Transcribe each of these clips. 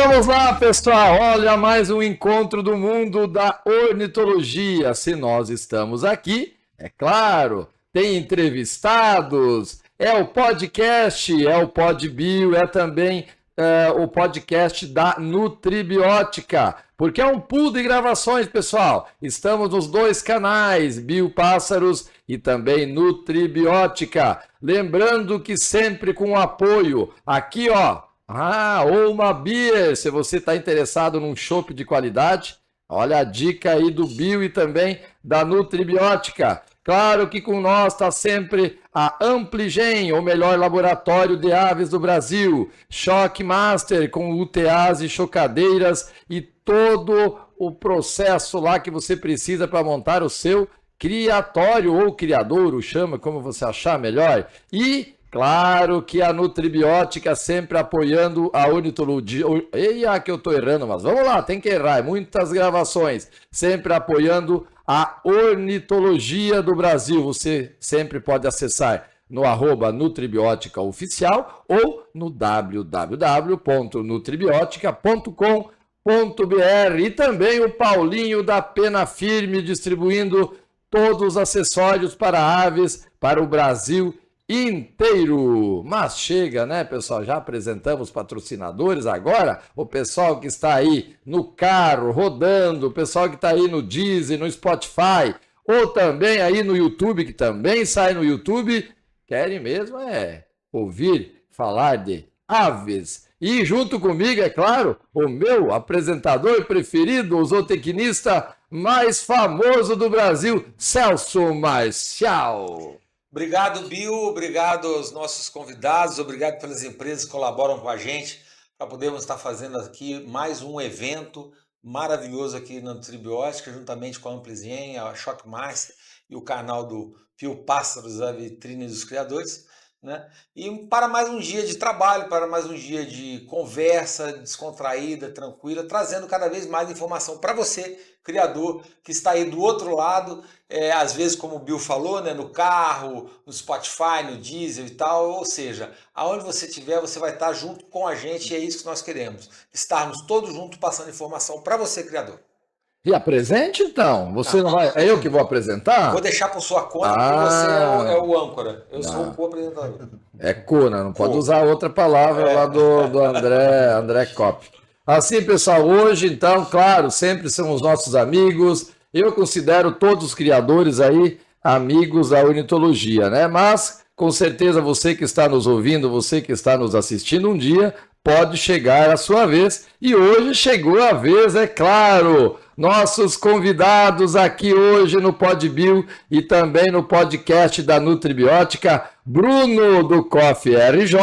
Vamos lá, pessoal. Olha, mais um encontro do mundo da ornitologia. Se nós estamos aqui, é claro, tem entrevistados, é o podcast, é o PodBio, é também o podcast da Nutribiótica, porque é um pool de gravações, pessoal. Estamos nos dois canais, Biopássaros e também Nutribiótica. Lembrando que sempre com apoio aqui, ó. Ou uma beer, se você está interessado num chopp de qualidade, olha a dica aí do Bio e também da Nutribiótica. Claro que com nós está sempre a Ampligen, o melhor laboratório de aves do Brasil, Shockmaster com UTAs e chocadeiras e todo o processo lá que você precisa para montar o seu criatório ou criadouro, chama como você achar melhor. E claro que a Nutribiótica sempre apoiando a ornitologia. Eia, que eu tô errando, mas vamos lá, tem que errar. Muitas gravações. Sempre apoiando a ornitologia do Brasil. Você sempre pode acessar no @Nutribiótica Oficial ou no www.nutribiotica.com.br. E também o Paulinho da Pena Firme distribuindo todos os acessórios para aves para o Brasil inteiro. Mas chega, né, pessoal? Já apresentamos patrocinadores agora. O pessoal que está aí no carro, rodando, o pessoal que está aí no Deezer, no Spotify, ou também aí no YouTube, que também sai no YouTube, querem mesmo ouvir falar de aves. E junto comigo, é claro, o meu apresentador preferido, o zootecnista mais famoso do Brasil, Celso Marcial. Obrigado, Bio, obrigado aos nossos convidados, obrigado pelas empresas que colaboram com a gente para podermos estar fazendo aqui mais um evento maravilhoso aqui na Nutribiótica, juntamente com a Ampligen, a Shockmaster e o canal do Biopássaros, a Vitrine dos Criadores, né? E para mais um dia de trabalho, para mais um dia de conversa descontraída, tranquila, trazendo cada vez mais informação para você, criador, que está aí do outro lado, às vezes, como o Bio falou, né, no carro, no Spotify, no Deezer e tal, ou seja, aonde você estiver, você vai estar junto com a gente e é isso que nós queremos, estarmos todos juntos passando informação para você, criador. E apresente, então. Você não vai. É eu que vou apresentar? Vou deixar por sua conta, porque você é o âncora. Eu sou o co-apresentador. É co, não pode usar outra palavra lá do André Kopp. Assim, pessoal, hoje, então, claro, sempre são os nossos amigos. Eu considero todos os criadores aí amigos da ornitologia, né? Mas, com certeza, você que está nos ouvindo, você que está nos assistindo um dia, pode chegar a sua vez. E hoje chegou a vez, é claro. Nossos convidados aqui hoje no PodBio e também no podcast da Nutribiótica, Bruno do Coffee RJ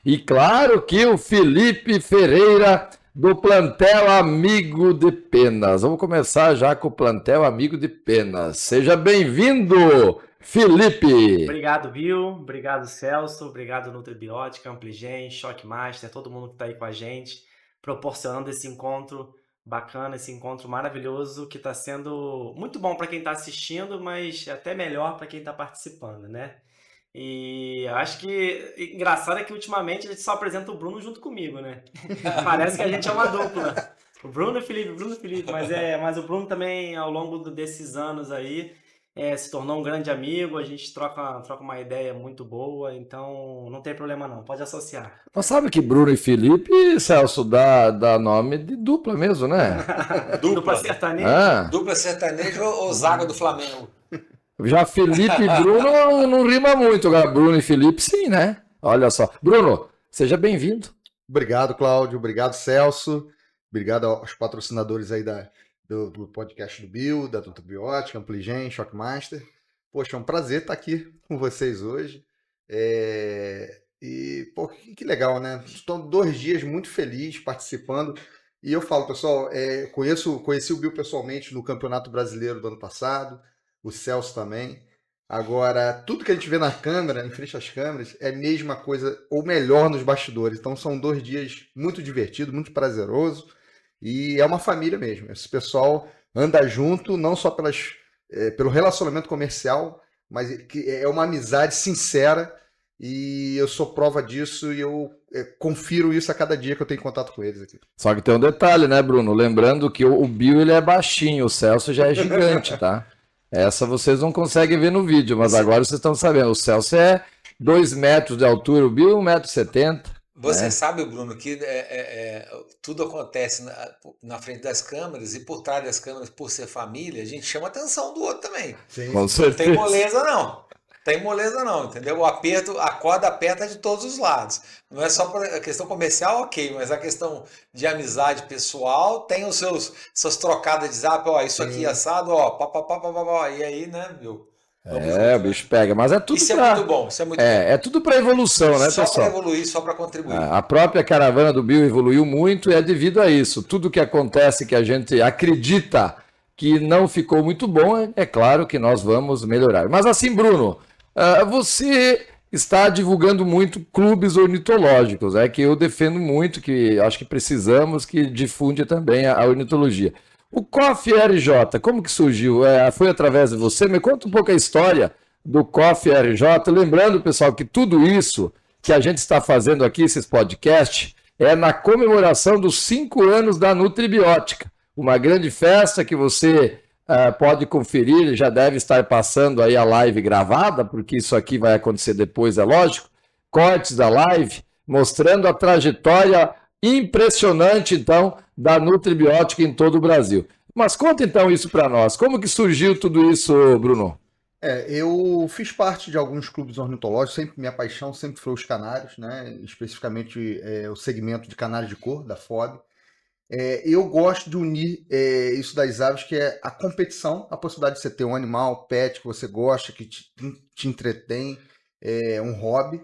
e claro que o Felipe Ferreira do Plantel Amigo de Penas. Vamos começar já com o Plantel Amigo de Penas. Seja bem-vindo, Felipe! Obrigado, Bio. Obrigado, Celso. Obrigado, Nutribiótica, Ampligen, Shockmaster, todo mundo que está aí com a gente, proporcionando esse encontro bacana, esse encontro maravilhoso que está sendo muito bom para quem está assistindo, mas até melhor para quem está participando, né? E acho que engraçado é que ultimamente a gente só apresenta o Bruno junto comigo, né? Parece que a gente é uma dupla. O Bruno e o Felipe, mas o Bruno também ao longo desses anos aí se tornou um grande amigo, a gente troca uma ideia muito boa, então não tem problema não, pode associar. Mas sabe que Bruno e Felipe, Celso, dá nome de dupla mesmo, né? Dupla sertaneja? Dupla sertaneja ou zaga do Flamengo? Já Felipe e Bruno não rima muito, agora Bruno e Felipe sim, né? Olha só. Bruno, seja bem-vindo. Obrigado, Cláudio, obrigado, Celso, obrigado aos patrocinadores aí do podcast do Bio, da Nutribiótica, Ampligen, Shockmaster. Poxa, é um prazer estar aqui com vocês hoje. E, pô, que legal, né? Estou 2 dias muito feliz participando. E eu falo, pessoal, conheci o Bio pessoalmente no Campeonato Brasileiro do ano passado, o Celso também. Agora, tudo que a gente vê na câmera, em frente às câmeras, é a mesma coisa, ou melhor nos bastidores. Então, são 2 dias muito divertidos, muito prazeroso. E é uma família mesmo. Esse pessoal anda junto, não só pelo relacionamento comercial, mas que é uma amizade sincera e eu sou prova disso e eu confiro isso a cada dia que eu tenho contato com eles aqui. Só que tem um detalhe, né, Bruno? Lembrando que o Bill ele é baixinho, o Celso já é gigante, tá? Essa vocês não conseguem ver no vídeo, mas agora vocês estão sabendo. O Celso é 2 metros de altura, o Bill 1,70 m. Você sabe, Bruno, que tudo acontece na frente das câmeras e por trás das câmeras, por ser família, a gente chama a atenção do outro também. Sim. Com Não tem certeza. moleza, não. Tem moleza, não, entendeu? O aperto, a corda aperta de todos os lados. Não é só para a questão comercial, ok, mas a questão de amizade pessoal tem os suas trocadas de zap, ó, isso aqui Sim. assado, ó, pá, e aí, né, meu? Vamos É, junto, o né? bicho pega, mas é tudo Isso é pra... muito bom, isso é muito bom. É tudo para evolução, né, Só para pessoal? evoluir, só para contribuir. A própria caravana do Bill evoluiu muito e é devido a isso. Tudo que acontece que a gente acredita que não ficou muito bom, é claro que nós vamos melhorar. Mas assim, Bruno, você está divulgando muito clubes ornitológicos, que eu defendo muito, que acho que precisamos, que difunde também a ornitologia. O COF RJ, como que surgiu? Foi através de você? Me conta um pouco a história do COF RJ. Lembrando, pessoal, que tudo isso que a gente está fazendo aqui, esses podcasts, é na comemoração dos 5 anos da Nutribiótica. Uma grande festa que você pode conferir, já deve estar passando aí a live gravada, porque isso aqui vai acontecer depois, é lógico. Cortes da live, mostrando a trajetória impressionante, então, da Nutribiótica em todo o Brasil. Mas conta, então, isso para nós. Como que surgiu tudo isso, Bruno? Eu fiz parte de alguns clubes ornitológicos, sempre minha paixão sempre foi os canários, né? Especificamente o segmento de canário de cor, da FOB. Eu gosto de unir isso das aves, que é a competição, a possibilidade de você ter um animal, pet que você gosta, que te entretém, um hobby,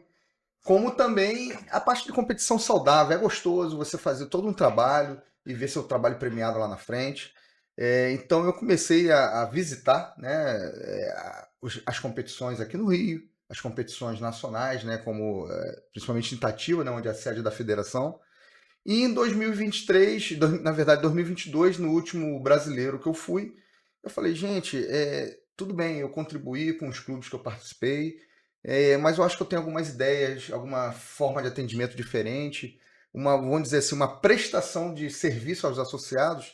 como também a parte de competição saudável. É gostoso você fazer todo um trabalho e ver seu trabalho premiado lá na frente. Então eu comecei a visitar, né, as competições aqui no Rio, as competições nacionais, né, como principalmente em Itatiba, né, onde é a sede da federação. E em 2023, na verdade 2022, no último brasileiro que eu fui, eu falei, gente, tudo bem, eu contribuí com os clubes que eu participei, mas eu acho que eu tenho algumas ideias, alguma forma de atendimento diferente, vamos dizer assim, uma prestação de serviço aos associados.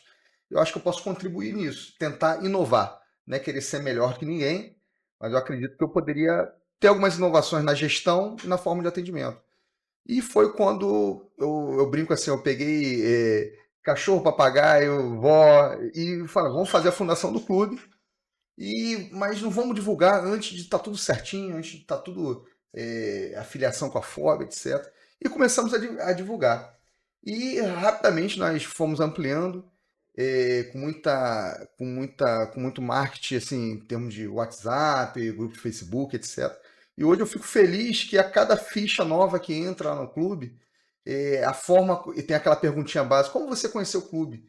Eu acho que eu posso contribuir nisso, tentar inovar, não é querer ser melhor que ninguém, mas eu acredito que eu poderia ter algumas inovações na gestão e na forma de atendimento. E foi quando eu brinco assim, eu peguei cachorro, papagaio, vó, e falei, vamos fazer a fundação do clube, mas não vamos divulgar antes de estar tudo certinho, antes de estar tudo, afiliação com a FOB, etc. E começamos a divulgar. E rapidamente nós fomos ampliando, com muito marketing, assim, em termos de WhatsApp, grupo de Facebook, etc. E hoje eu fico feliz que a cada ficha nova que entra no clube, a forma, e tem aquela perguntinha básica, como você conheceu o clube?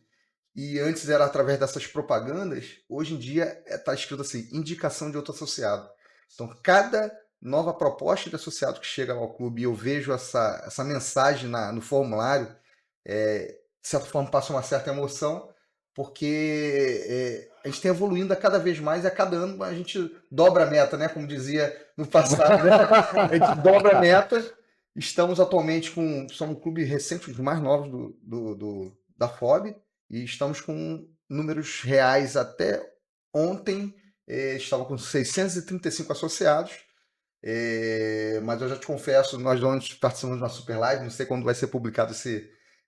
E antes era através dessas propagandas, hoje em dia está escrito assim, indicação de outro associado. Então, cada nova proposta de associado que chega ao clube e eu vejo essa mensagem no formulário, de certa forma passa uma certa emoção, porque a gente tem evoluindo a cada vez mais e a cada ano a gente dobra a meta, né? Como dizia no passado, né? A gente dobra a meta. Estamos atualmente somos um clube recente, os mais novos da FOB, e estamos com números reais até ontem, estava com 635 associados, mas eu já te confesso, nós ontem participamos de uma super live, não sei quando vai ser publicado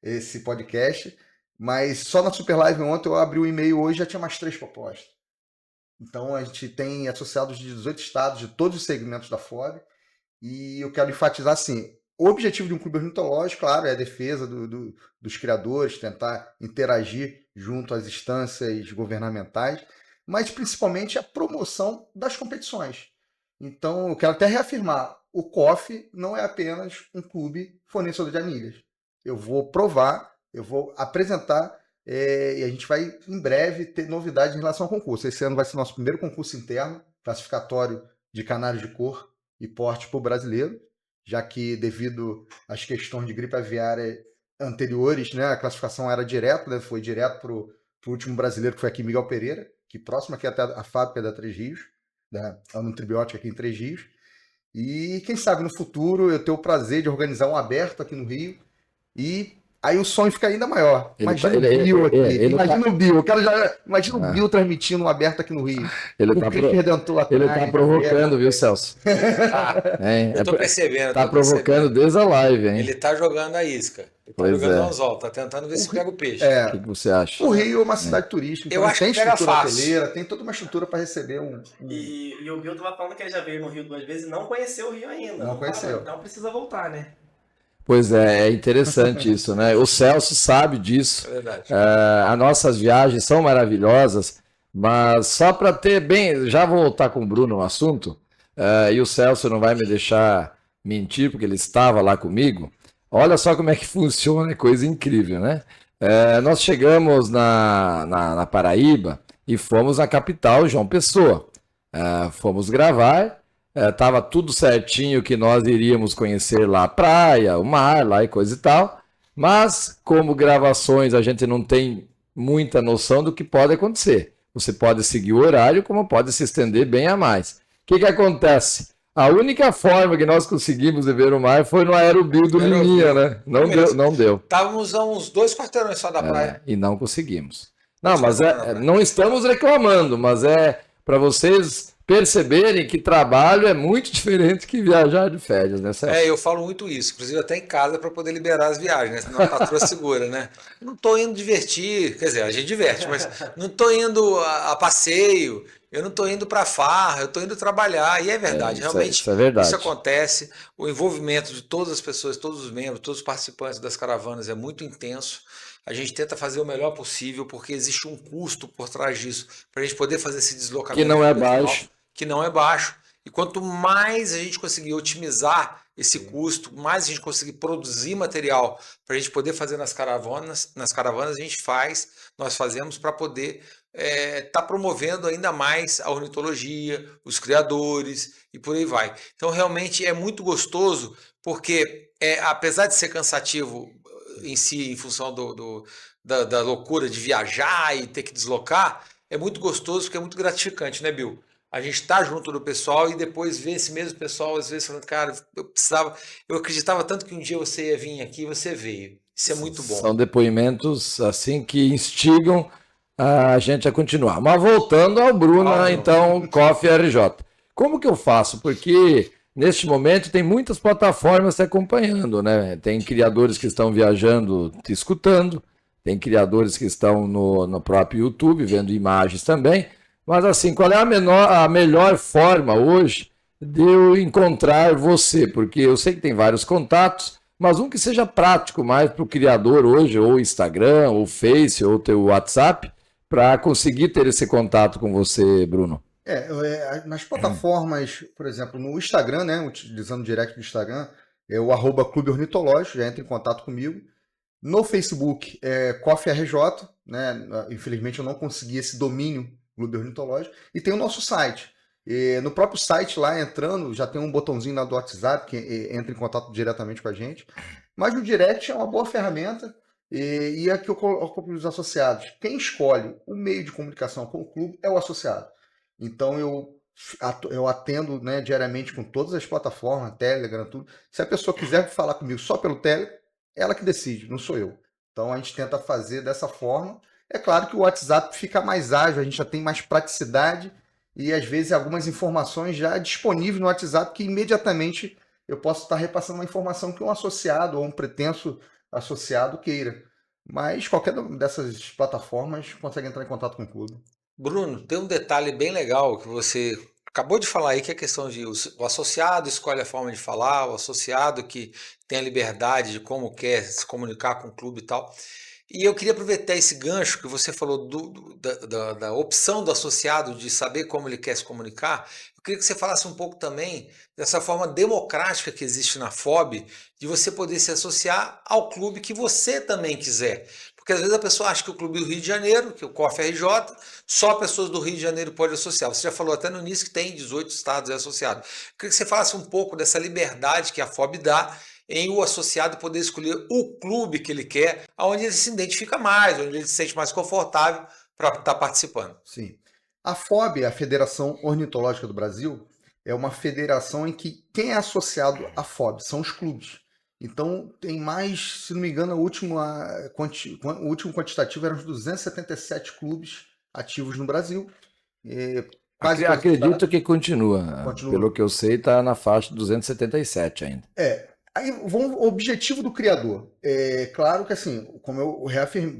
esse podcast, mas só na Super Live ontem eu abri o e-mail hoje já tinha mais 3 propostas. Então a gente tem associados de 18 estados, de todos os segmentos da FOB, e eu quero enfatizar assim, o objetivo de um clube ornitológico, claro, é a defesa dos criadores, tentar interagir junto às instâncias governamentais, mas principalmente a promoção das competições. Então eu quero até reafirmar, o COF não é apenas um clube fornecedor de anilhas. Eu vou provar, eu vou apresentar, e a gente vai, em breve, ter novidades em relação ao concurso. Esse ano vai ser nosso primeiro concurso interno, classificatório de canários de cor e porte para o brasileiro, já que, devido às questões de gripe aviária anteriores, né, a classificação era direto, né, foi direto para o último brasileiro, que foi aqui em Miguel Pereira, que próximo aqui até a fábrica da Três Rios, da Nutribiótica aqui em Três Rios. E quem sabe no futuro eu ter o prazer de organizar um aberto aqui no Rio e aí o sonho fica ainda maior. Imagina o Bill aqui. Imagina o Bill. Imagina o Bill transmitindo um aberto aqui no Rio. Ele tá provocando, viu, Celso? Eu tô percebendo. Tá provocando desde a live, hein? Ele tá jogando a isca. Ele tá jogando anzol, tá tentando ver se pega o peixe. O que você acha? O Rio é uma cidade turística, então Eu acho tem que pega estrutura fácil. hoteleira, tem toda uma estrutura para receber E o Bill tava falando que ele já veio no Rio 2 vezes e não conheceu o Rio ainda. Não conheceu. Não precisa voltar, né? Pois é interessante isso, né? O Celso sabe disso. É verdade. As nossas viagens são maravilhosas, mas só para ter bem... Já vou voltar com o Bruno no assunto, e o Celso não vai me deixar mentir, porque ele estava lá comigo. Olha só como é que funciona, é coisa incrível, né? Nós chegamos na Paraíba e fomos na capital, João Pessoa. Fomos gravar, estava tudo certinho que nós iríamos conhecer lá a praia, o mar lá e coisa e tal, mas como gravações a gente não tem muita noção do que pode acontecer. Você pode seguir o horário, como pode se estender bem a mais. O que acontece? A única forma que nós conseguimos ver o mar foi no Aerobio do Liminha, né? Não deu. Estávamos a uns 2 quarteirões só da praia. E não conseguimos. Não, mas não estamos reclamando, mas é para vocês perceberem que trabalho é muito diferente que viajar de férias, né, Celso? Eu falo muito isso, inclusive até em casa para poder liberar as viagens, né? Senão a patroa segura, né? Não estou indo divertir, quer dizer, a gente diverte, mas não estou indo a passeio, eu não estou indo para farra, eu estou indo trabalhar, e é verdade, realmente isso é verdade. Isso acontece, o envolvimento de todas as pessoas, todos os membros, todos os participantes das caravanas é muito intenso. A gente tenta fazer o melhor possível, porque existe um custo por trás disso, para a gente poder fazer esse deslocamento. Que não é baixo. Que não é baixo. E quanto mais a gente conseguir otimizar esse custo, mais a gente conseguir produzir material para a gente poder fazer nas caravanas nós fazemos para poder estar promovendo ainda mais a ornitologia, os criadores e por aí vai. Então realmente é muito gostoso, porque apesar de ser cansativo em si, em função da loucura de viajar e ter que deslocar, é muito gostoso porque é muito gratificante, né, Bill? A gente está junto do pessoal e depois ver esse mesmo pessoal, às vezes, falando, cara, eu acreditava tanto que um dia você ia vir aqui e você veio. Isso é muito bom. São depoimentos, assim, que instigam a gente a continuar. Mas voltando ao Bruno, então, Coffee RJ. Como que eu faço? Porque neste momento tem muitas plataformas te acompanhando, né? Tem criadores que estão viajando, te escutando, tem criadores que estão no próprio YouTube, vendo imagens também. Mas assim, qual é a melhor forma hoje de eu encontrar você? Porque eu sei que tem vários contatos, mas um que seja prático mais para o criador hoje, ou Instagram, ou Face, ou teu WhatsApp, para conseguir ter esse contato com você, Bruno. Nas plataformas, por exemplo, no Instagram, né, utilizando o direct do Instagram, é o @Clube Ornitológico, já entra em contato comigo. No Facebook é Coffee RJ, né, infelizmente eu não consegui esse domínio Clube Ornitológico, e tem o nosso site. E no próprio site lá, entrando, já tem um botãozinho lá do WhatsApp que entra em contato diretamente com a gente. Mas o direct é uma boa ferramenta e aqui eu coloco os associados. Quem escolhe o meio de comunicação com o clube é o associado. Então eu atendo, né, diariamente com todas as plataformas, Telegram, tudo. Se a pessoa quiser falar comigo só pelo Telegram, ela que decide, não sou eu. Então a gente tenta fazer dessa forma. É claro que o WhatsApp fica mais ágil, a gente já tem mais praticidade e às vezes algumas informações já disponíveis no WhatsApp que imediatamente eu posso estar repassando uma informação que um associado ou um pretenso associado queira. Mas qualquer dessas plataformas consegue entrar em contato com o clube. Bruno, tem um detalhe bem legal que você acabou de falar aí, que é a questão de o associado escolhe a forma de falar, o associado que tem a liberdade de como quer se comunicar com o clube e tal. E eu queria aproveitar esse gancho que você falou da opção do associado de saber como ele quer se comunicar. Eu queria que você falasse um pouco também dessa forma democrática que existe na FOB, de você poder se associar ao clube que você também quiser. Porque às vezes a pessoa acha que o Clube do Rio de Janeiro, que é o Coffee RJ, só pessoas do Rio de Janeiro podem associar. Você já falou até no início que tem 18 estados associados. Eu queria que você falasse um pouco dessa liberdade que a FOB dá em o associado poder escolher o clube que ele quer, onde ele se identifica mais, onde ele se sente mais confortável para estar participando. Sim. A FOB, a Federação Ornitológica do Brasil, é uma federação em que quem é associado à FOB são os clubes. Então, tem mais, se não me engano, o último quantitativo era uns 277 clubes ativos no Brasil. Quase todos Acredito que continua. continua. Pelo que eu sei, está na faixa de 277 ainda. Aí, o objetivo do criador. É claro que, assim, como eu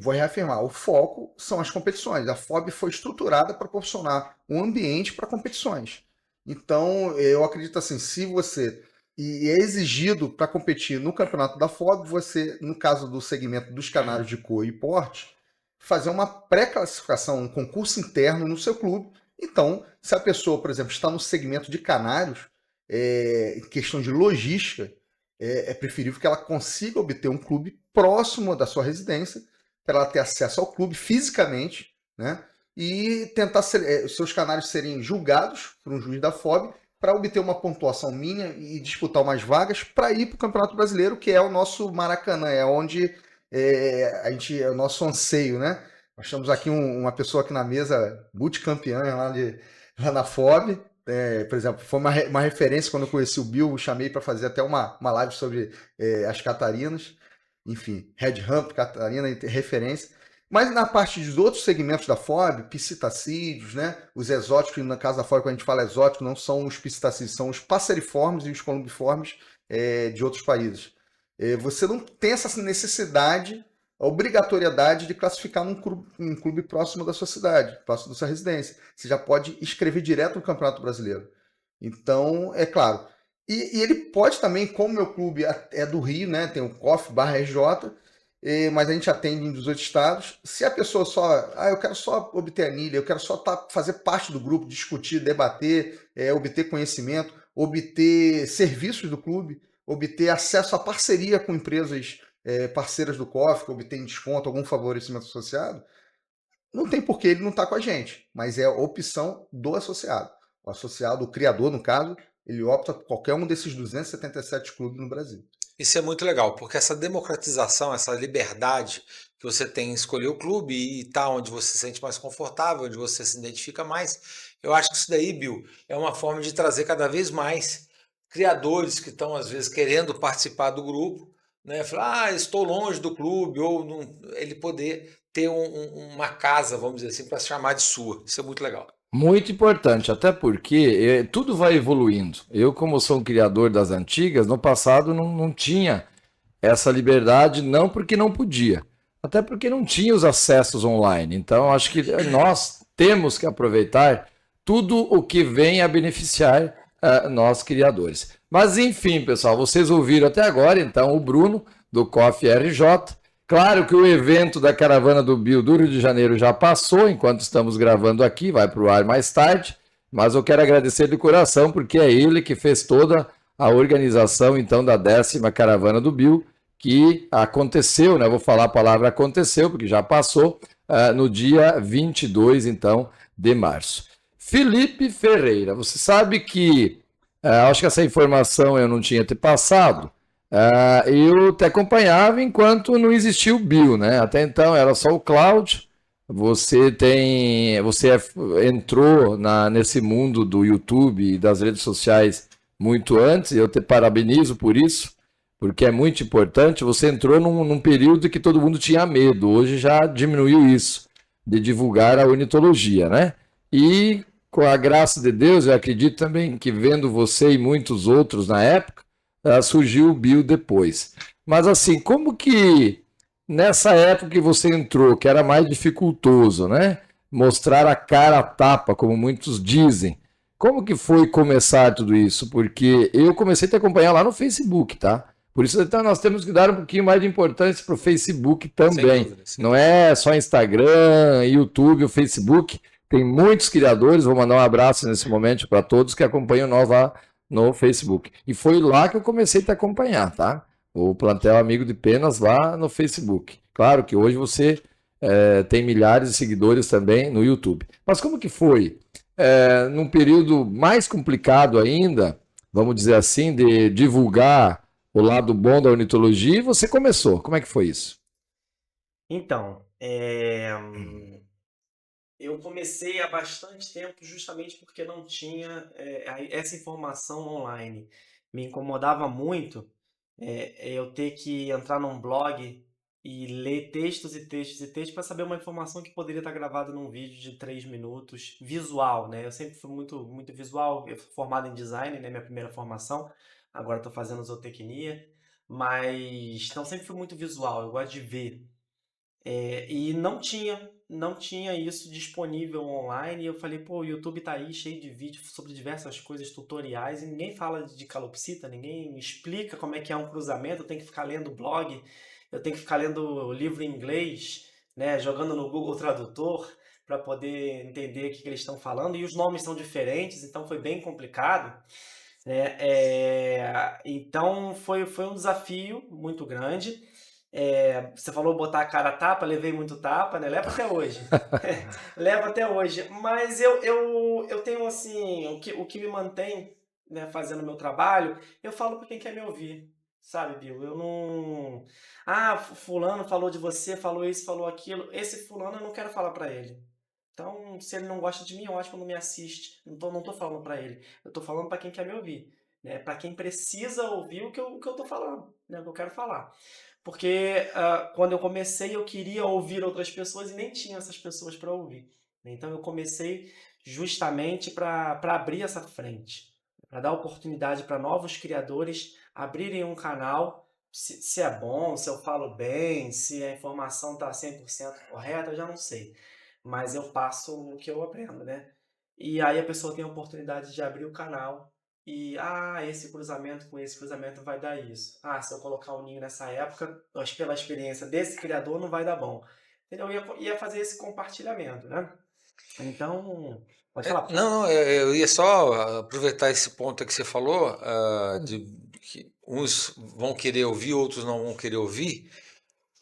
vou reafirmar, o foco são as competições. A FOB foi estruturada para proporcionar um ambiente para competições. Então, eu acredito assim, se você... E é exigido para competir no campeonato da FOB, você, no caso do segmento dos canários de couro e porte, fazer uma pré-classificação, um concurso interno no seu clube. Então, se a pessoa, por exemplo, está no segmento de canários, em questão de logística, é preferível que ela consiga obter um clube próximo da sua residência, para ela ter acesso ao clube fisicamente, né? E tentar os seus canários serem julgados por um juiz da FOB para obter uma pontuação mínima e disputar umas vagas para ir para o Campeonato Brasileiro, que é o nosso Maracanã, é onde é o nosso anseio, né? Nós temos aqui uma pessoa aqui na mesa, multicampeã lá na FOB. Por exemplo, foi uma referência quando eu conheci o Bill, eu chamei para fazer até uma live sobre as Catarinas. Enfim, Red Ramp, Catarina, referência. Mas na parte dos outros segmentos da FOB, piscitacídeos, né? Os exóticos, no caso da FOB, quando a gente fala exótico, não são os piscitacídeos, são os passeriformes e os columbiformes de outros países. Você não tem essa necessidade, a obrigatoriedade de classificar um clube próximo da sua cidade, próximo da sua residência. Você já pode escrever direto no Campeonato Brasileiro. Então, é claro. E ele pode também, como meu clube é do Rio, né? Tem o COF/RJ, mas a gente atende em 18 estados. Se a pessoa eu quero só obter anilha, eu quero só fazer parte do grupo, discutir, debater, obter conhecimento, obter serviços do clube, obter acesso à parceria com empresas parceiras do COF, obter desconto, algum favorecimento associado, não tem por que ele não estar com a gente, mas é a opção do associado. O associado, o criador, no caso, ele opta por qualquer um desses 277 clubes no Brasil. Isso é muito legal, porque essa democratização, essa liberdade que você tem em escolher o clube e estar onde você se sente mais confortável, onde você se identifica mais, eu acho que isso daí, Bill, é uma forma de trazer cada vez mais criadores que estão, às vezes, querendo participar do grupo, né? Falar, estou longe do clube, ou não, ele poder ter uma casa, vamos dizer assim, para se chamar de sua. Isso é muito legal. Muito importante, até porque tudo vai evoluindo. Eu, como sou um criador das antigas, no passado não tinha essa liberdade, não porque não podia, até porque não tinha os acessos online. Então, acho que nós temos que aproveitar tudo o que vem a beneficiar nós criadores. Mas, enfim, pessoal, vocês ouviram até agora, então, o Bruno, do COF RJ. Claro que o evento da Caravana do Bill do Rio de Janeiro já passou, enquanto estamos gravando aqui, vai para o ar mais tarde, mas eu quero agradecer de coração, porque é ele que fez toda a organização, então, da 10ª Caravana do Bill, que aconteceu, né? Vou falar a palavra aconteceu, porque já passou, no dia 22, então, de março. Felipe Ferreira, você sabe que, acho que essa informação eu não tinha te passado, eu te acompanhava enquanto não existia o Bill, né? Até então era só o Cláudio. Você entrou nesse mundo do YouTube e das redes sociais muito antes, e eu te parabenizo por isso, porque é muito importante. Você entrou num período que todo mundo tinha medo, hoje já diminuiu isso, de divulgar a ornitologia, né? E com a graça de Deus, eu acredito também que vendo você e muitos outros na época, surgiu o Bill depois. Mas assim, como que nessa época que você entrou, que era mais dificultoso, né? Mostrar a cara a tapa, como muitos dizem. Como que foi começar tudo isso? Porque eu comecei a te acompanhar lá no Facebook, tá? Por isso, então, nós temos que dar um pouquinho mais de importância para o Facebook também. Sem dúvida. Não é só Instagram, YouTube, o Facebook. Tem muitos criadores. Vou mandar um abraço nesse momento para todos que acompanham nós lá no Facebook. E foi lá que eu comecei a te acompanhar, tá? O Plantel Amigo de Penas lá no Facebook. Claro que hoje você tem milhares de seguidores também no YouTube. Mas como que foi? Num período mais complicado ainda, vamos dizer assim, de divulgar o lado bom da ornitologia, você começou. Como é que foi isso? Então, eu comecei há bastante tempo justamente porque não tinha essa informação online. Me incomodava muito eu ter que entrar num blog e ler textos e textos e textos para saber uma informação que poderia estar gravada num vídeo de 3 minutos, visual, né? Eu sempre fui muito visual, eu fui formado em design, né? Minha primeira formação, agora estou fazendo zootecnia, mas então sempre fui muito visual, eu gosto de ver. E não tinha isso disponível online. E eu falei, pô, o YouTube tá aí cheio de vídeos sobre diversas coisas, tutoriais, e ninguém fala de calopsita, ninguém explica como é que é um cruzamento. Eu tenho que ficar lendo blog, eu tenho que ficar lendo livro em inglês, né, jogando no Google Tradutor para poder entender o que eles estão falando. E os nomes são diferentes, então foi bem complicado, né? Então foi um desafio muito grande. Você falou botar a cara a tapa, levei muito tapa, né? Leva até hoje. Leva até hoje. Mas eu tenho assim, o que me mantém, né, fazendo o meu trabalho, eu falo para quem quer me ouvir. Sabe, Bill? Eu não. Ah, fulano falou de você, falou isso, falou aquilo. Esse fulano eu não quero falar para ele. Então, se ele não gosta de mim, eu acho que não me assiste. Não tô falando para ele. Eu tô falando para quem quer me ouvir, né? Para quem precisa ouvir o que eu tô falando, né? O que eu quero falar. Porque quando eu comecei, eu queria ouvir outras pessoas e nem tinha essas pessoas para ouvir, né? Então eu comecei justamente para abrir essa frente, para dar oportunidade para novos criadores abrirem um canal. Se é bom, se eu falo bem, se a informação está 100% correta, eu já não sei. Mas eu passo o que eu aprendo, né? E aí a pessoa tem a oportunidade de abrir o canal e, esse cruzamento com esse cruzamento vai dar isso. Se eu colocar um ninho nessa época, acho que pela experiência desse criador não vai dar bom. Entendeu? Ia fazer esse compartilhamento, né? Então, pode falar, pode falar. Não, eu ia só aproveitar esse ponto que você falou, de que uns vão querer ouvir, outros não vão querer ouvir,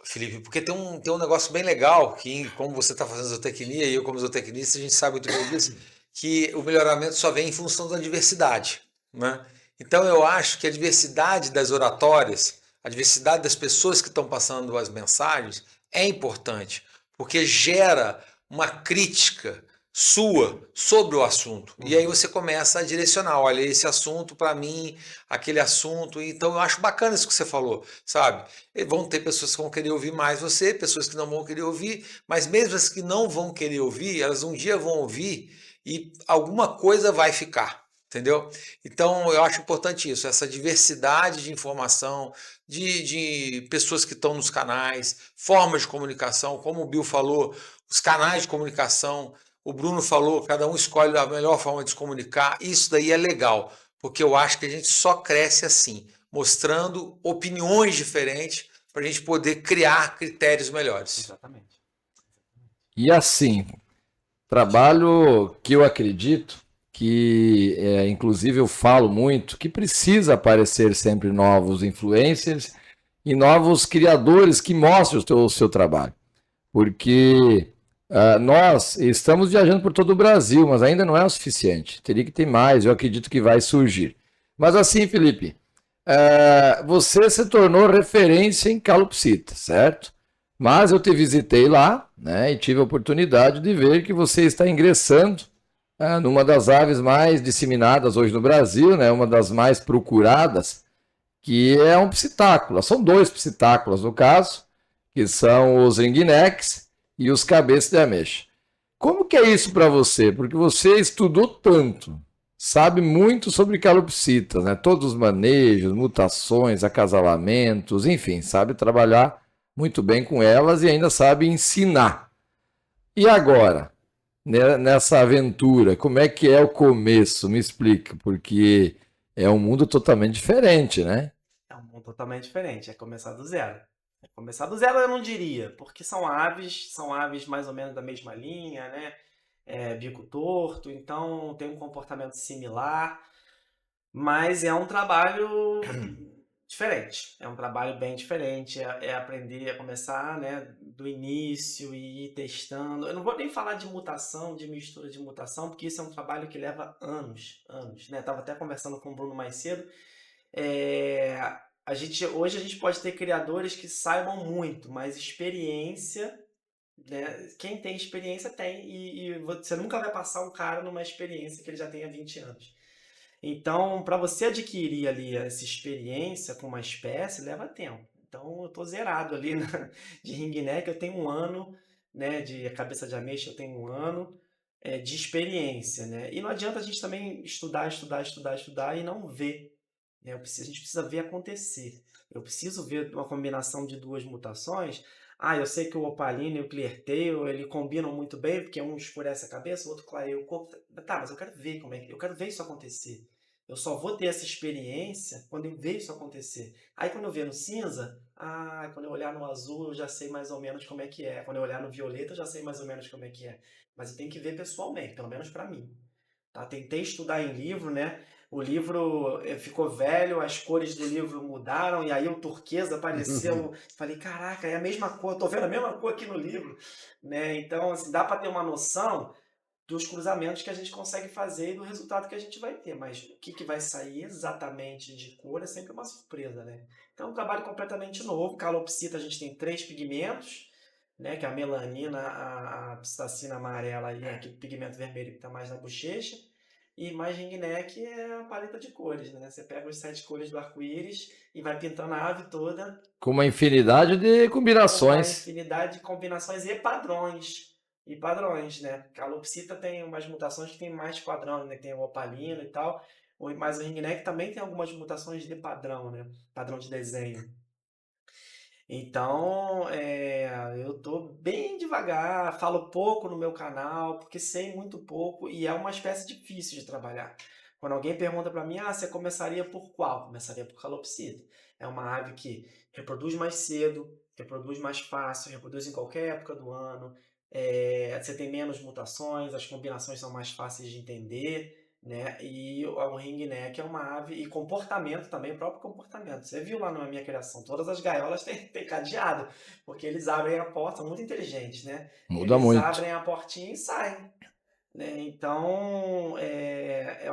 Felipe, porque tem um negócio bem legal, que como você está fazendo zootecnia e eu como zootecnista, a gente sabe muito bem disso, que o melhoramento só vem em função da diversidade, né? Então eu acho que a diversidade das oratórias, a diversidade das pessoas que estão passando as mensagens é importante, porque gera uma crítica sua sobre o assunto. E aí você começa a direcionar, olha, esse assunto para mim, aquele assunto. Então eu acho bacana isso que você falou, sabe? E vão ter pessoas que vão querer ouvir mais você, pessoas que não vão querer ouvir, mas mesmo as que não vão querer ouvir, elas um dia vão ouvir e alguma coisa vai ficar, entendeu? Então eu acho importante isso, essa diversidade de informação, de pessoas que estão nos canais, formas de comunicação, como o Bill falou, os canais de comunicação, o Bruno falou, cada um escolhe a melhor forma de se comunicar, isso daí é legal, porque eu acho que a gente só cresce assim, mostrando opiniões diferentes para a gente poder criar critérios melhores. Exatamente. E assim, trabalho que eu acredito que, inclusive eu falo muito, que precisa aparecer sempre novos influencers e novos criadores que mostrem o seu trabalho. Porque nós estamos viajando por todo o Brasil, mas ainda não é o suficiente. Teria que ter mais, eu acredito que vai surgir. Mas assim, Felipe, você se tornou referência em calopsita, certo? Mas eu te visitei lá, né, e tive a oportunidade de ver que você está ingressando numa das aves mais disseminadas hoje no Brasil, né, uma das mais procuradas, que é um psitácula. São 2 psitáculas no caso, que são os ringnecks e os cabeças de ameixa. Como que é isso para você? Porque você estudou tanto, sabe muito sobre calopsitas, né? Todos os manejos, mutações, acasalamentos, enfim, sabe trabalhar muito bem com elas e ainda sabe ensinar. E agora, nessa aventura, como é que é o começo? Me explica, porque é um mundo totalmente diferente, né? É um mundo totalmente diferente, é começar do zero. Começar do zero eu não diria, porque são aves mais ou menos da mesma linha, né? Bico torto, então tem um comportamento similar, mas é um trabalho diferente. É um trabalho bem diferente, é aprender a começar, né, do início e ir testando. Eu não vou nem falar de mutação, de mistura de mutação, porque isso é um trabalho que leva anos, né? Estava até conversando com o Bruno mais cedo. É, hoje a gente pode ter criadores que saibam muito, mas experiência né? Quem tem experiência tem, e você nunca vai passar um cara numa experiência que ele já tenha 20 anos. Então, para você adquirir ali essa experiência com uma espécie, leva tempo. Então, eu tô zerado ali de ring neck, eu tenho 1 ano, né? De cabeça de ameixa, eu tenho 1 ano de experiência, né? E não adianta a gente também estudar e não ver, né? A gente precisa ver acontecer. Eu preciso ver uma combinação de 2 mutações. Ah, eu sei que o Opaline e o Cleartail, ele combinam muito bem, porque um escurece a cabeça, o outro clareia o corpo. Tá, mas eu quero ver como é que... Eu quero ver isso acontecer. Eu só vou ter essa experiência quando eu ver isso acontecer. Aí quando eu ver no cinza, quando eu olhar no azul eu já sei mais ou menos como é que é. Quando eu olhar no violeta eu já sei mais ou menos como é que é. Mas eu tenho que ver pessoalmente, pelo menos para mim. Tá? Tentei estudar em livro, né? O livro ficou velho, as cores do livro mudaram, e aí o turquesa apareceu. Falei, caraca, é a mesma cor, tô vendo a mesma cor aqui no livro. Né? Então, assim, dá para ter uma noção dos cruzamentos que a gente consegue fazer e do resultado que a gente vai ter. Mas o que vai sair exatamente de cor é sempre uma surpresa, né? Então, é um trabalho completamente novo. Calopsita, a gente tem 3 pigmentos, né? Que é a melanina, a pistacina amarela e aquele pigmento vermelho que está mais na bochecha. E mais ringneck é a paleta de cores, né? Você pega os 7 cores do arco-íris e vai pintando a ave toda Com uma infinidade de com uma combinações. infinidade de combinações e padrões. E padrões, né? Calopsita tem umas mutações que tem mais padrão, né? Tem o opalino e tal. Mas o ringneck também tem algumas mutações de padrão, né? Padrão de desenho. Então, eu tô bem devagar, falo pouco no meu canal, porque sei muito pouco e é uma espécie difícil de trabalhar. Quando alguém pergunta para mim, você começaria por qual? Começaria por calopsita. É uma ave que reproduz mais cedo, reproduz mais fácil, reproduz em qualquer época do ano, você tem menos mutações, as combinações são mais fáceis de entender, né? E o ringneck é uma ave, e comportamento também, o próprio comportamento. Você viu lá na minha criação, todas as gaiolas têm cadeado, porque eles abrem a porta, são muito inteligentes, né? Muda Eles muito. abrem a portinha e saem. Né? Então, é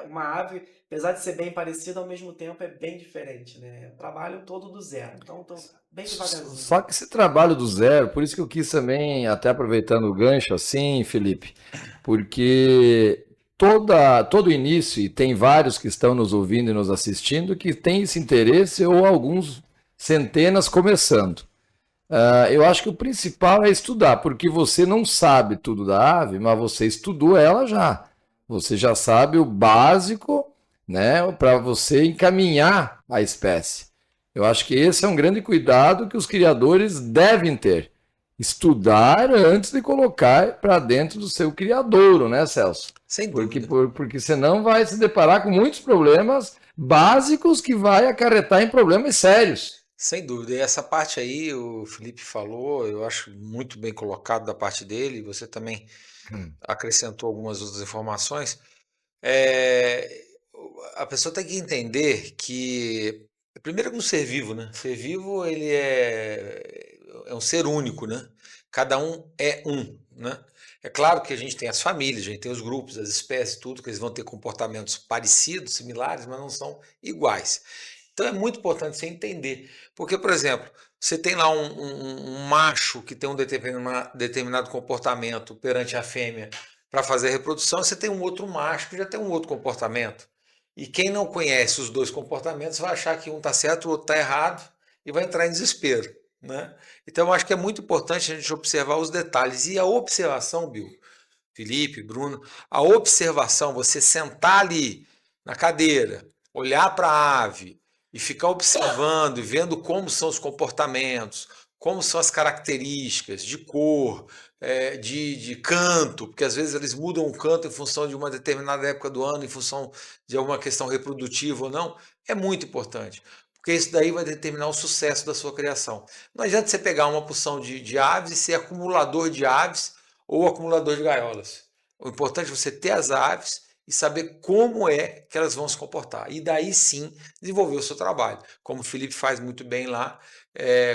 uma ave, apesar de ser bem parecida, ao mesmo tempo é bem diferente, né? Eu trabalho todo do zero, então estou bem devagarzinho. Só que esse trabalho do zero, por isso que eu quis também, até aproveitando o gancho assim, Felipe, porque todo início, e tem vários que estão nos ouvindo e nos assistindo, que têm esse interesse, ou alguns centenas começando. Eu acho que o principal é estudar, porque você não sabe tudo da ave, mas você estudou ela já. Você já sabe o básico, né, para você encaminhar a espécie. Eu acho que esse é um grande cuidado que os criadores devem ter. Estudar antes de colocar para dentro do seu criadouro, né, Celso? Sem Porque, dúvida. porque senão vai se deparar com muitos problemas básicos que vai acarretar em problemas sérios. Sem dúvida. E essa parte aí, o Felipe falou, eu acho muito bem colocado da parte dele. Você também acrescentou algumas outras informações. É, a pessoa tem que entender que, primeiro, que um ser vivo, né? Ser vivo, ele é um ser único, né? Cada um é um, né? É claro que a gente tem as famílias, a gente tem os grupos, as espécies, tudo, que eles vão ter comportamentos parecidos, similares, mas não são iguais. Então é muito importante você entender. Porque, por exemplo, você tem lá um macho que tem um determinado comportamento perante a fêmea para fazer a reprodução, você tem um outro macho que já tem um outro comportamento. E quem não conhece os dois comportamentos vai achar que um está certo, o outro está errado e vai entrar em desespero. Né? Então eu acho que é muito importante a gente observar os detalhes. E a observação, Bill, Felipe, Bruno, a observação, você sentar ali na cadeira, olhar para a ave e ficar observando e vendo como são os comportamentos, como são as características de cor, de canto, porque às vezes eles mudam o canto em função de uma determinada época do ano, em função de alguma questão reprodutiva ou não, é muito importante. Porque isso daí vai determinar o sucesso da sua criação. Não adianta você pegar uma porção de aves e ser acumulador de aves ou acumulador de gaiolas. O importante é você ter as aves e saber como é que elas vão se comportar. E daí sim desenvolver o seu trabalho. Como o Felipe faz muito bem lá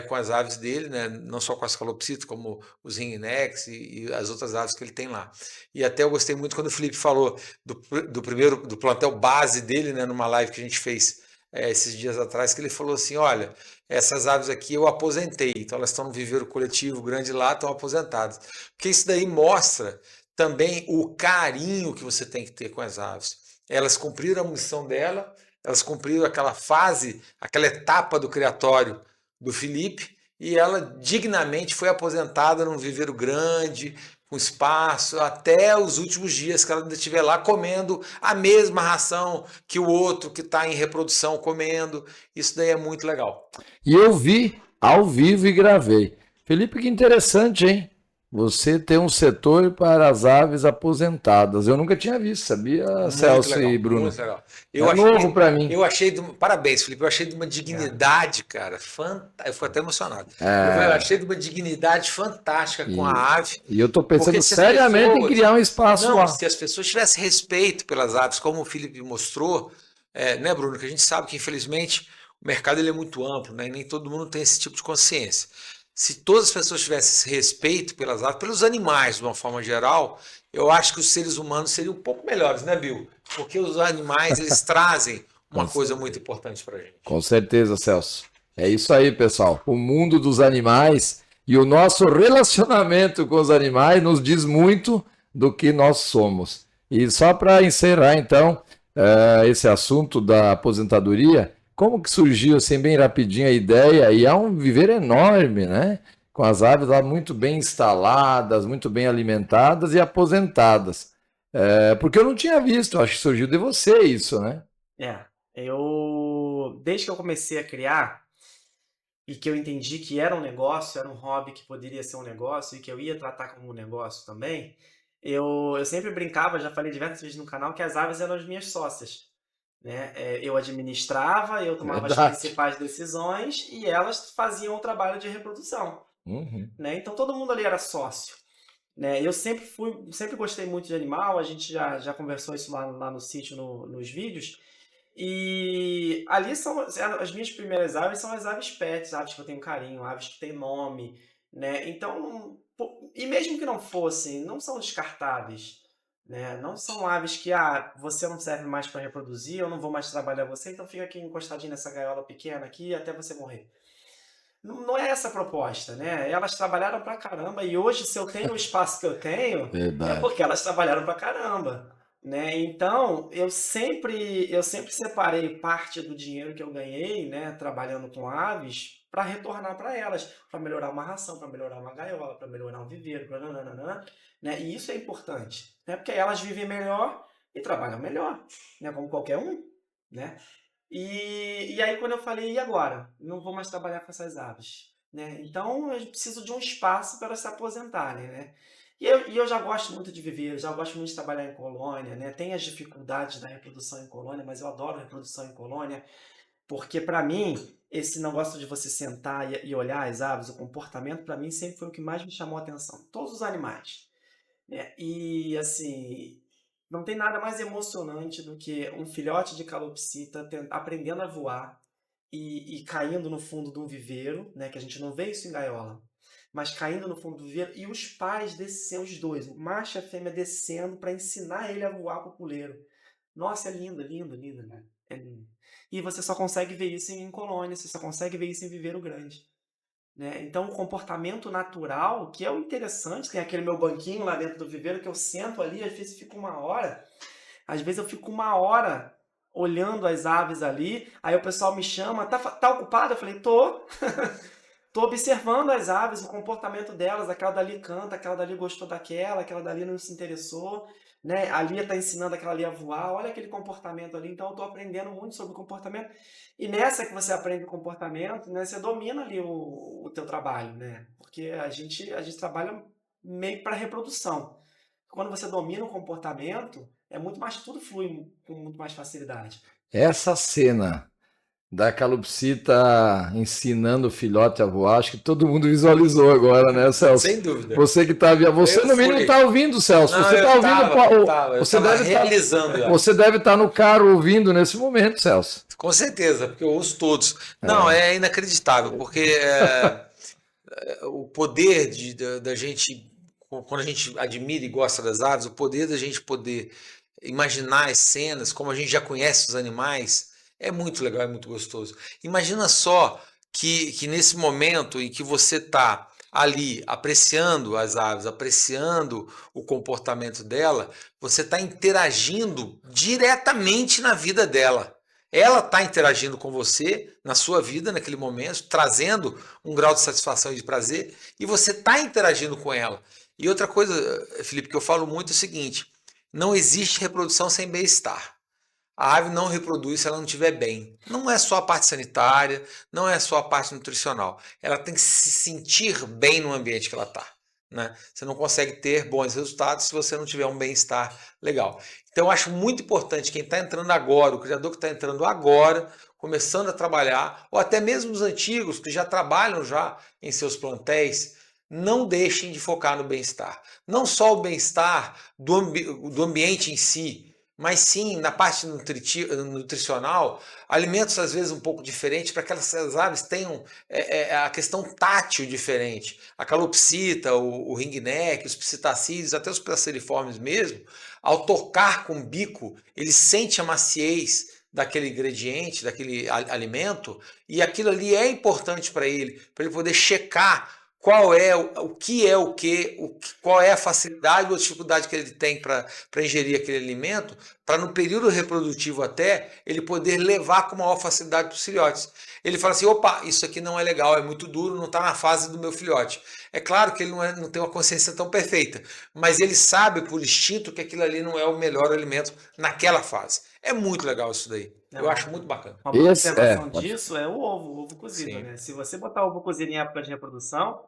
com as aves dele, né? Não só com as calopsitas, como os ringnecks e as outras aves que ele tem lá. E até eu gostei muito quando o Felipe falou do plantel base dele, né? Numa live que a gente fez esses dias atrás, que ele falou assim, olha, essas aves aqui eu aposentei, então elas estão no viveiro coletivo grande lá, estão aposentadas. Porque isso daí mostra também o carinho que você tem que ter com as aves. Elas cumpriram a missão dela, elas cumpriram aquela fase, aquela etapa do criatório do Felipe, e ela dignamente foi aposentada num viveiro grande, com espaço, até os últimos dias que ela ainda estiver lá comendo a mesma ração que o outro que está em reprodução comendo. Isso daí é muito legal. E eu vi ao vivo e gravei. Felipe, que interessante, hein? Você tem um setor para as aves aposentadas. Eu nunca tinha visto, sabia, Muito Celso legal, e Bruno? muito legal. É novo para mim. Eu achei, parabéns, Felipe, eu achei de uma dignidade, cara, eu fui até emocionado. Eu achei de uma dignidade fantástica com a ave. E eu estou pensando Porque se as seriamente em pessoas- criar um espaço Não, lá. se as pessoas tivessem respeito pelas aves, como o Felipe mostrou, né, Bruno, que a gente sabe que infelizmente o mercado ele é muito amplo, né, e nem todo mundo tem esse tipo de consciência. Se todas as pessoas tivessem esse respeito pelas aves, pelos animais de uma forma geral, eu acho que os seres humanos seriam um pouco melhores, né, Bill? Porque os animais eles trazem uma coisa muito importante para a gente. Com certeza, Celso. É isso aí, pessoal. O mundo dos animais e o nosso relacionamento com os animais nos diz muito do que nós somos. E só para encerrar, então, esse assunto da aposentadoria, como que surgiu, assim, bem rapidinho a ideia? E é um viveiro enorme, né? Com as aves lá muito bem instaladas, muito bem alimentadas e aposentadas. Porque eu não tinha visto, acho que surgiu de você isso, né? Desde que eu comecei a criar e que eu entendi que era um negócio, era um hobby que poderia ser um negócio e que eu ia tratar como um negócio também, eu sempre brincava, já falei diversas vezes no canal, que as aves eram as minhas sócias, né? Eu administrava, eu tomava as Verdade. principais decisões e elas faziam o trabalho de reprodução, Uhum. né? Então todo mundo ali era sócio, né? Eu sempre gostei muito de animal, a gente já conversou isso lá no sítio, nos vídeos. E ali são as minhas primeiras aves, são as aves pets, aves que eu tenho carinho, aves que têm nome, né? Então, e mesmo que não fossem, não são descartáveis, né? Não são aves que, você não serve mais para reproduzir, eu não vou mais trabalhar você, então fica aqui encostadinho nessa gaiola pequena aqui até você morrer. Não é essa a proposta, né? Elas trabalharam pra caramba e hoje, se eu tenho o espaço que eu tenho, é Verdade. porque elas trabalharam pra caramba, né? Então, eu sempre separei parte do dinheiro que eu ganhei, né, trabalhando com aves, para retornar para elas, para melhorar uma ração, para melhorar uma gaiola, para melhorar um viveiro, nananana, né? E isso é importante, né? Porque elas vivem melhor e trabalham melhor, né? Como qualquer um, né? E aí quando eu falei, e agora? Não vou mais trabalhar com essas aves, né? Então eu preciso de um espaço para elas se aposentarem, né? E eu já gosto muito de viver, já gosto muito de trabalhar em colônia, né? Tem as dificuldades da reprodução em colônia, mas eu adoro reprodução em colônia, porque para mim esse negócio de você sentar e olhar as aves, o comportamento, para mim sempre foi o que mais me chamou a atenção. Todos os animais, né? E assim, não tem nada mais emocionante do que um filhote de calopsita aprendendo a voar e caindo no fundo de um viveiro, né? Que a gente não vê isso em gaiola, mas caindo no fundo do viveiro e os pais descendo, os dois, o macho e a fêmea descendo para ensinar ele a voar com o puleiro. Nossa, é lindo, lindo, lindo, né? É lindo. E você só consegue ver isso em colônia, você só consegue ver isso em viveiro grande, né? Então, o comportamento natural, que é o interessante, tem aquele meu banquinho lá dentro do viveiro que eu sento ali, às vezes eu fico uma hora olhando as aves ali, aí o pessoal me chama, tá ocupado? Eu falei, tô. Tô observando as aves, o comportamento delas, aquela dali canta, aquela dali gostou daquela, aquela dali não se interessou, né? Ali está ensinando aquela ali a voar, olha aquele comportamento ali. Então eu estou aprendendo muito sobre o comportamento. E nessa que você aprende o comportamento, né, você domina ali o teu trabalho, né? Porque a gente trabalha meio para reprodução. Quando você domina o comportamento, tudo flui com muito mais facilidade. Essa cena da calopsita ensinando o filhote a voar, acho que todo mundo visualizou agora, né, Celso? Sem dúvida. Você que está vendo, você no mínimo está ouvindo, Celso. Não, você está ouvindo, você deve realizando. Você deve estar no carro ouvindo nesse momento, Celso. Com certeza, porque eu ouço todos. Não, é inacreditável, porque o poder da gente, quando a gente admira e gosta das aves, o poder da gente poder imaginar as cenas, como a gente já conhece os animais, É muito legal, é muito gostoso. Imagina só que nesse momento em que você está ali apreciando as aves, apreciando o comportamento dela, você está interagindo diretamente na vida dela. Ela está interagindo com você na sua vida naquele momento, trazendo um grau de satisfação e de prazer, e você está interagindo com ela. E outra coisa, Felipe, que eu falo muito é o seguinte: não existe reprodução sem bem-estar. A ave não reproduz se ela não estiver bem. Não é só a parte sanitária, não é só a parte nutricional. Ela tem que se sentir bem no ambiente que ela está. Né? Você não consegue ter bons resultados se você não tiver um bem-estar legal. Então eu acho muito importante quem está entrando agora, o criador que está entrando agora, começando a trabalhar, ou até mesmo os antigos que já trabalham já em seus plantéis, não deixem de focar no bem-estar. Não só o bem-estar do ambiente em si, mas sim na parte nutricional, alimentos às vezes um pouco diferentes para que essas aves tenham a questão tátil diferente. A calopsita, o ringneck, os psitacídeos, até os passeriformes mesmo, ao tocar com o bico, ele sente a maciez daquele ingrediente, daquele alimento, e aquilo ali é importante para ele poder checar qual é o que é qual é a facilidade ou a dificuldade que ele tem para ingerir aquele alimento, para no período reprodutivo até ele poder levar com maior facilidade para os filhotes. Ele fala assim: opa, isso aqui não é legal, é muito duro, não está na fase do meu filhote. É claro que ele não tem uma consciência tão perfeita, mas ele sabe por instinto que aquilo ali não é o melhor alimento naquela fase. É muito legal isso daí. Eu acho muito bacana. Uma boa observação disso é o ovo cozido, né? Se você botar ovo cozido em época de reprodução,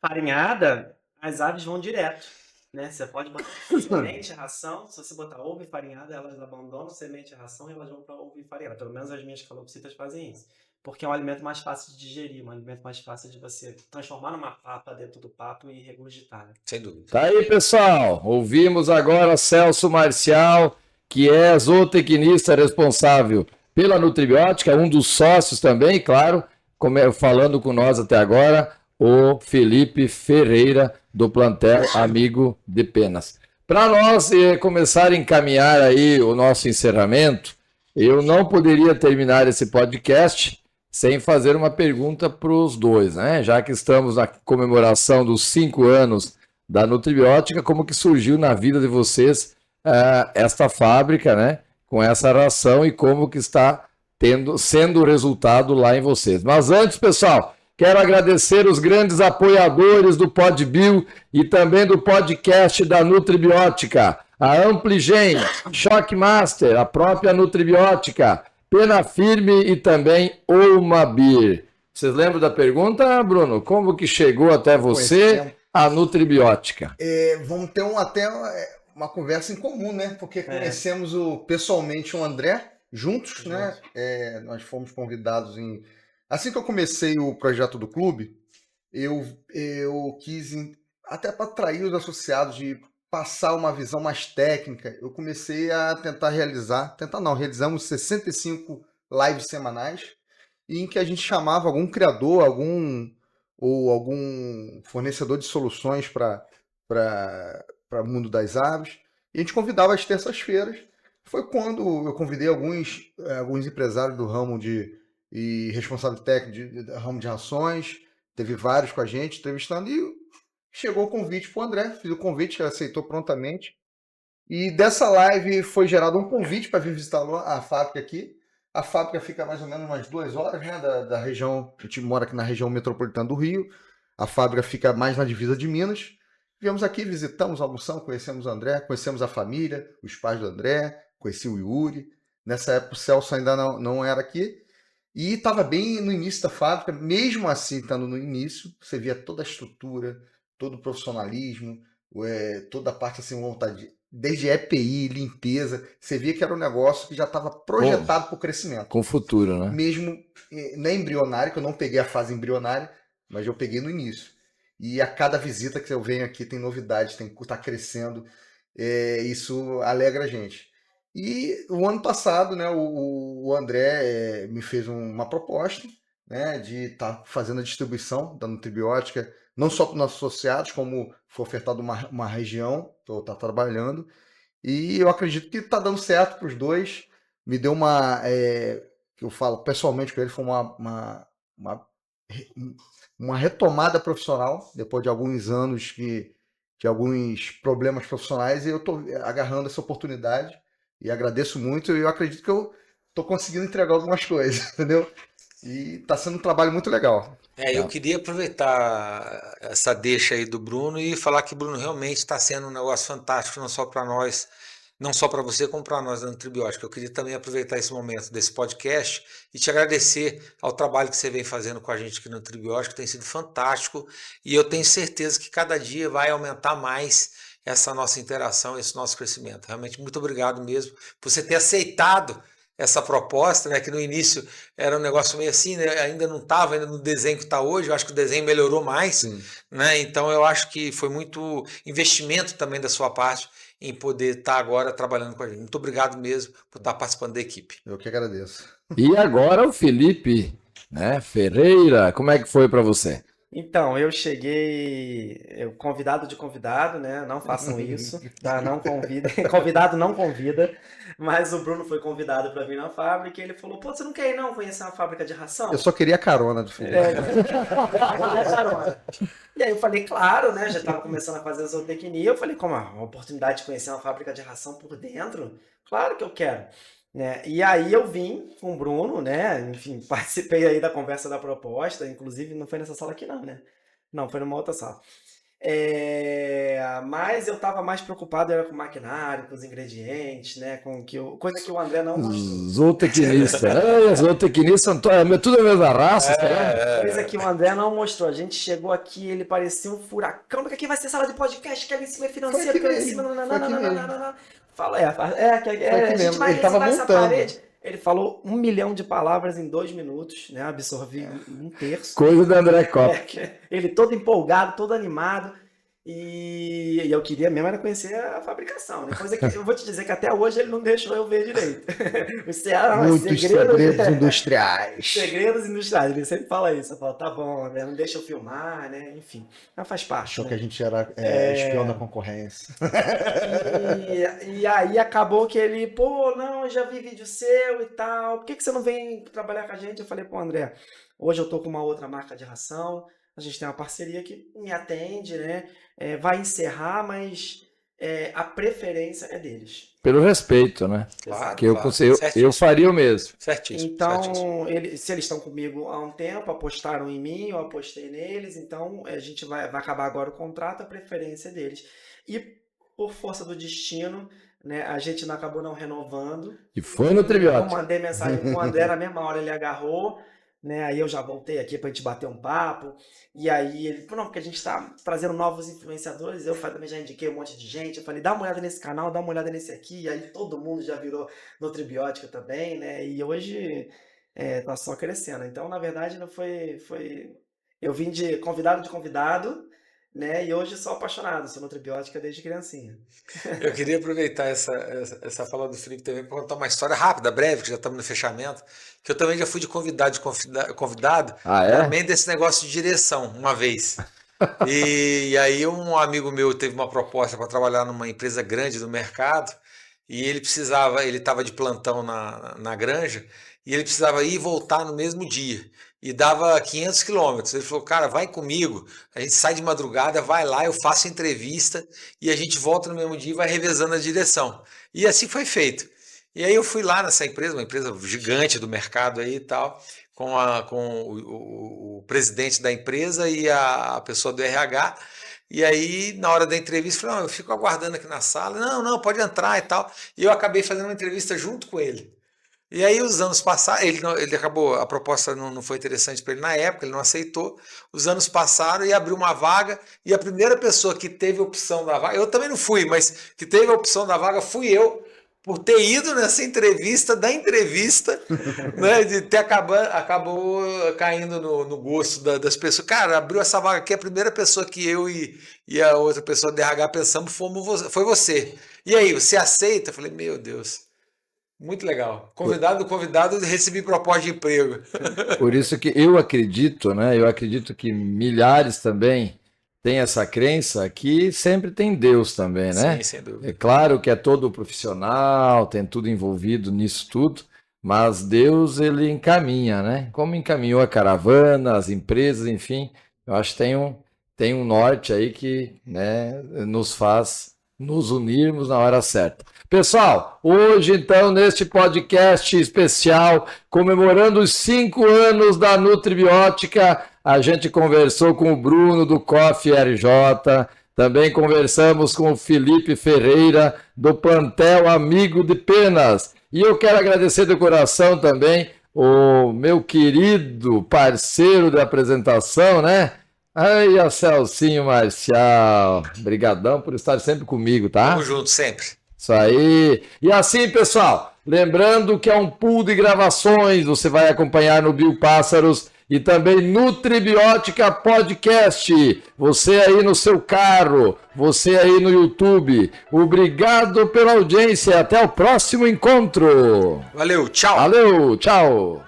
farinhada, as aves vão direto, né? Você pode botar semente e ração. Se você botar ovo e farinhada, elas abandonam semente e ração e elas vão para ovo e farinhada. Pelo menos as minhas calopsitas fazem isso. Porque é um alimento mais fácil de digerir, um alimento mais fácil de você transformar numa papa dentro do papo e regurgitar. Né? Sem dúvida. Tá aí, pessoal. Ouvimos agora Celso Marcial, que é zootecnista responsável pela Nutribiótica, um dos sócios também, claro, falando com nós até agora, o Felipe Ferreira, do plantel Amigo de Penas. Para nós começar a encaminhar aí o nosso encerramento, eu não poderia terminar esse podcast sem fazer uma pergunta para os dois, né? Já que estamos na comemoração dos 5 anos da Nutribiótica, como que surgiu na vida de vocês esta fábrica, né? Com essa ração e como que está sendo o resultado lá em vocês. Mas antes, pessoal, quero agradecer os grandes apoiadores do PodBio e também do podcast da Nutribiótica, a Ampligen, Shockmaster, a própria Nutribiótica, Pena Firme e também Olmabir. Vocês lembram da pergunta, Bruno? Como que chegou até você a Nutribiótica? Vamos ter até uma conversa em comum, né? Porque conhecemos pessoalmente o André juntos, né? Nós fomos convidados Assim que eu comecei o projeto do clube, eu quis, até para atrair os associados, de passar uma visão mais técnica, eu comecei a realizamos 65 lives semanais, em que a gente chamava algum criador, algum fornecedor de soluções para o mundo das aves, e a gente convidava às terças-feiras. Foi quando eu convidei alguns empresários do ramo e responsável técnico do ramo de rações, teve vários com a gente entrevistando, e chegou o convite para o André, fiz o convite, ele aceitou prontamente, e dessa live foi gerado um convite para vir visitar a fábrica aqui. A fábrica fica mais ou menos umas 2 horas, né, da região, a gente mora aqui na região metropolitana do Rio, a fábrica fica mais na divisa de Minas. Viemos aqui, visitamos, almoçamos, conhecemos o André, conhecemos a família, os pais do André, conheci o Yuri. Nessa época o Celso ainda não era aqui, e estava bem no início da fábrica. Mesmo assim, estando no início, você via toda a estrutura, todo o profissionalismo, toda a parte assim, vontade, desde EPI, limpeza, você via que era um negócio que já estava projetado para o crescimento. Com o futuro, né? Mesmo não embrionário, que eu não peguei a fase embrionária, mas eu peguei no início. E a cada visita que eu venho aqui tem novidades, está crescendo, isso alegra a gente. E o ano passado, né, o André me fez uma proposta, né, de estar fazendo a distribuição da Nutribiótica, não só para os nossos associados, como foi ofertado uma região, estou trabalhando, e eu acredito que está dando certo para os dois. me deu que eu falo pessoalmente com ele, foi uma retomada profissional, depois de alguns anos de alguns problemas profissionais, e eu estou agarrando essa oportunidade e agradeço muito, e eu acredito que eu estou conseguindo entregar algumas coisas, entendeu? E está sendo um trabalho muito legal. Eu queria aproveitar essa deixa aí do Bruno e falar que o Bruno realmente está sendo um negócio fantástico, não só para nós, não só para você, como para nós da Nutribiótica. Eu queria também aproveitar esse momento desse podcast e te agradecer ao trabalho que você vem fazendo com a gente aqui no Nutribiótica, tem sido fantástico e eu tenho certeza que cada dia vai aumentar mais essa nossa interação, esse nosso crescimento. Realmente, muito obrigado mesmo por você ter aceitado essa proposta, né, que no início era um negócio meio assim, né, ainda não estava no desenho que está hoje, eu acho que o desenho melhorou mais, né, então eu acho que foi muito investimento também da sua parte em poder estar agora trabalhando com a gente. Muito obrigado mesmo por estar participando da equipe. Eu que agradeço. E agora o Felipe, né, Ferreira, como é que foi para você? Então, eu cheguei, convidado de convidado, né? Não façam isso, tá? Não convidem, convidado não convida, mas o Bruno foi convidado para vir na fábrica e ele falou, pô, você não quer ir não conhecer uma fábrica de ração? Eu só queria a carona do Felipe. E aí eu falei, claro, né? Já estava começando a fazer zootecnia, eu falei, como uma oportunidade de conhecer uma fábrica de ração por dentro? Claro que eu quero. Né? E aí eu vim com o Bruno, né? Enfim, participei aí da conversa da proposta, inclusive não foi nessa sala aqui não, né? Não, foi numa outra sala. Mas eu estava mais preocupado era com o maquinário, com os ingredientes, né? Coisa que o André não mostrou. Zootecnista. Zootecnista, tudo a mesma raça, Coisa que o André não mostrou. A gente chegou aqui, ele parecia um furacão, porque aqui vai ser sala de podcast, que ali em cima é financeiro, que ali em cima... Fala, a gente vai recitar essa parede. Ele falou 1 milhão de palavras em 2 minutos, né? Absorvi 1/3. Coisa do André Kopp. Ele todo empolgado, todo animado. E eu queria mesmo era conhecer a fabricação. Depois eu vou te dizer que até hoje ele não deixou eu ver direito. Muitos segredos industriais. Segredos industriais, ele sempre fala isso. Eu falo, tá bom, né? Não deixa eu filmar, né? Enfim, mas faz parte. Achou né? que a gente era espião da concorrência. E aí acabou que ele, pô, não, eu já vi vídeo seu e tal. Por que você não vem trabalhar com a gente? Eu falei, pô, André, hoje eu tô com uma outra marca de ração. A gente tem uma parceria que me atende, né? Vai encerrar, mas a preferência é deles. Pelo respeito, né? Claro, que eu faria o mesmo. Certíssimo. Então, certíssimo. se eles estão comigo há um tempo, apostaram em mim, eu apostei neles, então a gente vai acabar agora o contrato, a preferência é deles. E por força do destino, né, a gente não acabou não renovando. E foi no Nutribiótica. Eu mandei mensagem com o André, na mesma hora ele agarrou. Né? Aí eu já voltei aqui pra gente bater um papo, e aí ele falou, não, porque a gente tá trazendo novos influenciadores, eu também já indiquei um monte de gente, eu falei, dá uma olhada nesse canal, dá uma olhada nesse aqui, e aí todo mundo já virou Nutribiótica também, né, e hoje tá só crescendo, então na verdade não foi, eu vim de convidado, né, e hoje sou apaixonado, sou Nutribiótica desde criancinha. Eu queria aproveitar essa fala do Felipe também para contar uma história rápida, breve, que já estamos no fechamento, que eu também já fui de convidado também desse negócio de direção, uma vez. E aí um amigo meu teve uma proposta para trabalhar numa empresa grande do mercado, e ele estava de plantão na granja, e ele precisava ir e voltar no mesmo dia. E dava 500 quilômetros. Ele falou, cara, vai comigo, a gente sai de madrugada, vai lá, eu faço entrevista e a gente volta no mesmo dia e vai revezando a direção. E assim foi feito. E aí eu fui lá nessa empresa, uma empresa gigante do mercado aí e tal, com o presidente da empresa e a pessoa do RH. E aí, na hora da entrevista, eu falei, não, eu fico aguardando aqui na sala. Não, pode entrar e tal. E eu acabei fazendo uma entrevista junto com ele. E aí os anos passaram, ele acabou, a proposta não foi interessante para ele na época, ele não aceitou. Os anos passaram e abriu uma vaga, e a primeira pessoa que teve a opção da vaga, eu também não fui, mas que teve a opção da vaga fui eu, por ter ido nessa entrevista, né, de ter acabou caindo no gosto das pessoas. Cara, abriu essa vaga aqui, a primeira pessoa que eu e a outra pessoa do RH pensamos foi você. E aí, você aceita? Eu falei, meu Deus. Muito legal. Convidado, recebi proposta de emprego. Por isso que eu acredito, né? Eu acredito que milhares também tem essa crença que sempre tem Deus também, né? Sim, sem dúvida. É claro que é todo profissional, tem tudo envolvido nisso tudo, mas Deus, ele encaminha, né? Como encaminhou a caravana, as empresas, enfim, eu acho que tem um norte aí que, né, nos faz nos unirmos na hora certa. Pessoal, hoje então, neste podcast especial, comemorando os 5 anos da Nutribiótica, a gente conversou com o Bruno do Coffee RJ, também conversamos com o Felipe Ferreira, do Plantel Amigo de Penas. E eu quero agradecer de coração também o meu querido parceiro de apresentação, né? Ai, a Celcinho Marcial. Obrigadão por estar sempre comigo, tá? Tamo junto sempre. Isso aí. E assim, pessoal, lembrando que é um pool de gravações, você vai acompanhar no Biopássaros e também Nutribiótica Podcast. Você aí no seu carro, você aí no YouTube. Obrigado pela audiência. Até o próximo encontro. Valeu, tchau. Valeu, tchau.